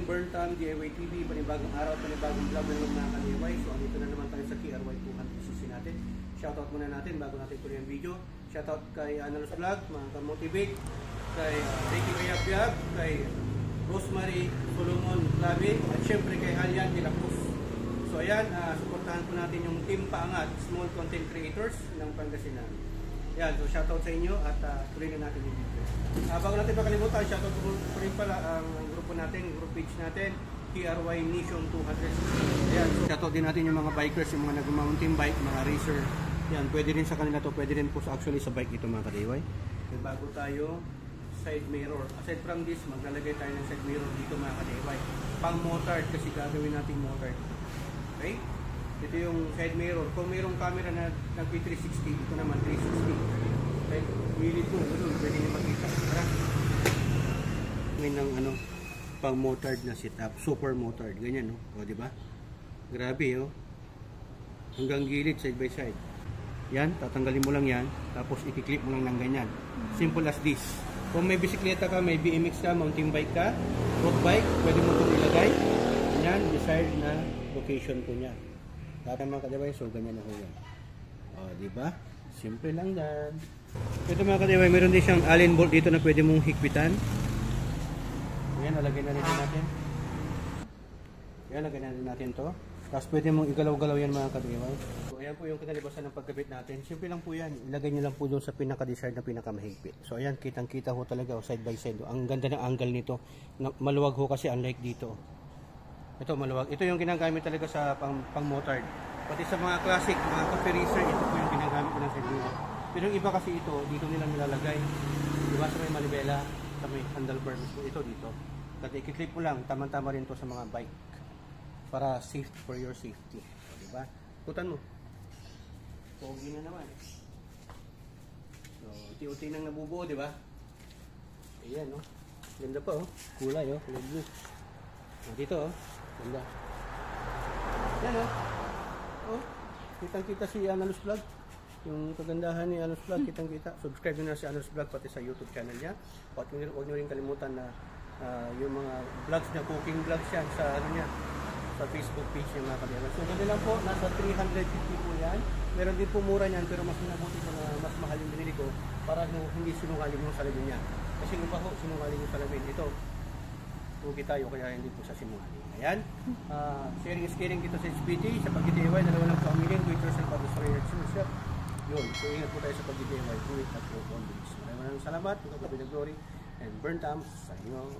morning, Burn Time, DIY TV, panibagong araw, panibagong vlog na naman mga ka-DIY. So, andito na naman tayo sa KRY 200cc natin. Shoutout muna natin bago natin tuloy ang video. Shoutout kay Analos Vlog, mga ka-motivate, kay Ricky Mayab, kay Rosemary Solomon Labi, at syempre kay Alian de la Cruz. So, ayan, supportahan po natin yung Team Paangat, Small Content Creators ng Pangasinan. Yan, so shoutout sa inyo at tuloy na natin yung video. Bago natin makalimutan, shoutout po rin pala ang grupo natin, group page natin, KRY Nation 200. Yan, so shoutout din natin yung mga bikers, yung mga nag-mountain bike, mga racer. Yan, pwede rin sa kanila to, pwede rin po actually sa bike ito mga ka-DIY. Bago tayo, side mirror. Aside from this, maglalagay tayo ng side mirror dito mga ka-DIY. Pang motard kasi gagawin natin motard. Okay? Ito yung side mirror. Kung mayroong camera na nag-360, ito naman 360. Okay? Wilid mo, pwede nyo makita. Tara. May ng pang motard na setup. Super motard. Ganyan, no? O, diba? Grabe, oh. Hanggang gilid, side by side. Yan, tatanggalin mo lang yan. Tapos, i-clip mo lang ng ganyan. Simple as this. Kung may bisikleta ka, may BMX ka, mountain bike ka, road bike, pwede mo itong ilagay. Yan, desired na location po niya. Dapat mga ka-DIY, so ganyan na ho yan. O, diba? Simple lang yan. Ito mga ka-DIY, meron din siyang Allen bolt dito na pwede mong higpitan. Ayan, nalagay na rin natin. Ayan, lagay na rin natin to. Tapos pwede mong igalaw-galaw yan mga ka-DIY. So, ayan po yung kinalibasan ng pagkabit natin. Simple lang po yan. Ilagay nyo lang po doon sa pinaka-desired na pinakamahigpit. So, ayan, kitang-kita ho talaga, side by side. Ang ganda ng angle nito. Maluwag ho kasi unlike dito. Ito maluwag. Ito yung ginagamit talaga sa pang motard. Pati sa mga classic, mga cafe racer, ito po yung ginagamit ko ng side mirror. Pero yung iba kasi ito, dito nila nilalagay. Diba sa may manibela, sa may handlebar. Ito dito. At i-clip mo lang, tama-tama rin to sa mga bike. Para safe for your safety. O, diba? Putan mo. Pogi na naman. So, uti-uti nang nabubuo, diba? Ayan, no? Ganda pa, oh. Kulay, oh. Kulay blue. Dito, oh. Ganda. Yan, oh. Oh. Kitang-kita si Analos Vlog. Yung kagandahan ni Analos Vlog, kitang-kita. Subscribe nyo na si Analos Vlog pati sa YouTube channel niya. At huwag nyo rin kalimutan na yung mga vlogs niya, cooking vlogs yan sa niya, sa Facebook page niya mga ka-DIY. So, ganda lang po. Nasa 350 po yan. Meron din po mura niyan, pero mas minabuti ko na mas mahal yung binili ko para hindi sinungaling yung salamin niya. Kasi iba ho, sinungaling yung salamin. Ito, okay tayo, kaya hindi po sa sinungaling. Ayan. Sharing is caring dito sa HPT. Sa pag-DIY, dalawa lang po ang million. Do it yourself, destroy yourself. Yun. So, ingat po tayo sa pag-DIY. Do it at your own ways. Maraming salamat. Ito, Gabi na Glory. And Burn Time sa inyo.